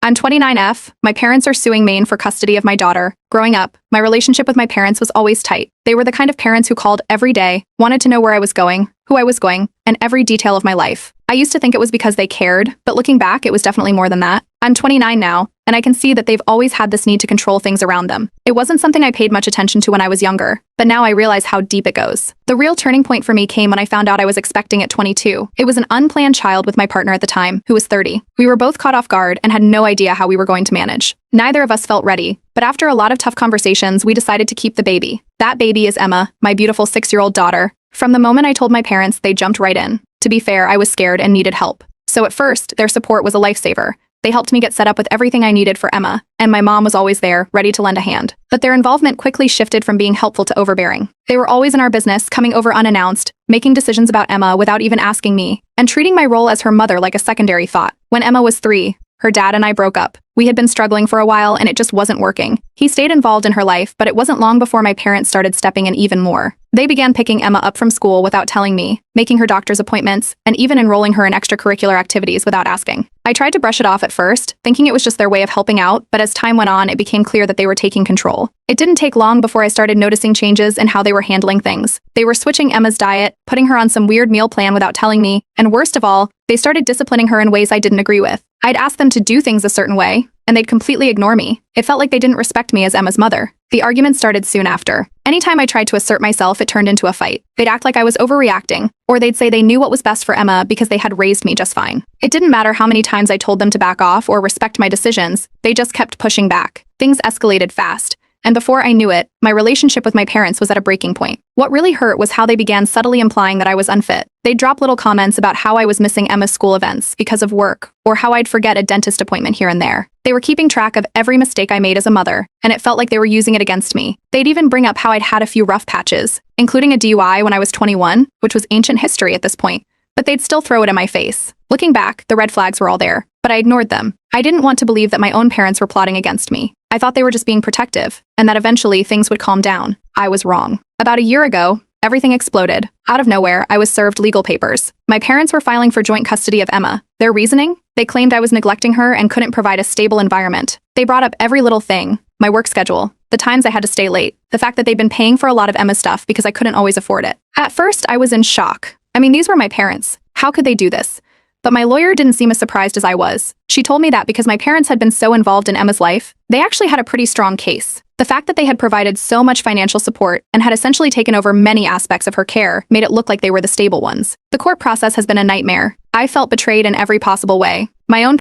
I'm 29F. My parents are suing Maine for custody of my daughter. Growing up, my relationship with my parents was always tight. They were the kind of parents who called every day, wanted to know where I was going, who I was going, and every detail of my life. I used to think it was because they cared, but looking back, it was definitely more than that. I'm 29 now, and I can see that they've always had this need to control things around them. It wasn't something I paid much attention to when I was younger, but now I realize how deep it goes. The real turning point for me came when I found out I was expecting at 22. It was an unplanned child with my partner at the time, who was 30. We were both caught off guard and had no idea how we were going to manage. Neither of us felt ready, but after a lot of tough conversations, we decided to keep the baby. That baby is Emma, my beautiful 6-year-old daughter. From the moment I told my parents, they jumped right in. To be fair, I was scared and needed help. So at first, their support was a lifesaver. They helped me get set up with everything I needed for Emma, and my mom was always there, ready to lend a hand. But their involvement quickly shifted from being helpful to overbearing. They were always in our business, coming over unannounced, making decisions about Emma without even asking me, and treating my role as her mother like a secondary thought. When Emma was 3, her dad and I broke up. We had been struggling for a while and it just wasn't working. He stayed involved in her life, but it wasn't long before my parents started stepping in even more. They began picking Emma up from school without telling me, making her doctor's appointments, and even enrolling her in extracurricular activities without asking. I tried to brush it off at first, thinking it was just their way of helping out, but as time went on, it became clear that they were taking control. It didn't take long before I started noticing changes in how they were handling things. They were switching Emma's diet, putting her on some weird meal plan without telling me, and worst of all, they started disciplining her in ways I didn't agree with. I'd ask them to do things a certain way, and they'd completely ignore me. It felt like they didn't respect me as Emma's mother. The argument started soon after. Anytime I tried to assert myself, it turned into a fight. They'd act like I was overreacting, or they'd say they knew what was best for Emma because they had raised me just fine. It didn't matter how many times I told them to back off or respect my decisions, they just kept pushing back. Things escalated fast. And before I knew it, my relationship with my parents was at a breaking point. What really hurt was how they began subtly implying that I was unfit. They'd drop little comments about how I was missing Emma's school events because of work, or how I'd forget a dentist appointment here and there. They were keeping track of every mistake I made as a mother, and it felt like they were using it against me. They'd even bring up how I'd had a few rough patches, including a DUI when I was 21, which was ancient history at this point. But they'd still throw it in my face. Looking back, the red flags were all there, but I ignored them. I didn't want to believe that my own parents were plotting against me. I thought they were just being protective, and that eventually things would calm down. I was wrong. About a year ago, everything exploded. Out of nowhere, I was served legal papers. My parents were filing for joint custody of Emma. Their reasoning? They claimed I was neglecting her and couldn't provide a stable environment. They brought up every little thing. My work schedule, the times I had to stay late, the fact that they'd been paying for a lot of Emma's stuff because I couldn't always afford it. At first, I was in shock. I mean, these were my parents. How could they do this? But my lawyer didn't seem as surprised as I was. She told me that because my parents had been so involved in Emma's life, they actually had a pretty strong case. The fact that they had provided so much financial support and had essentially taken over many aspects of her care made it look like they were the stable ones. The court process has been a nightmare. I felt betrayed in every possible way. My own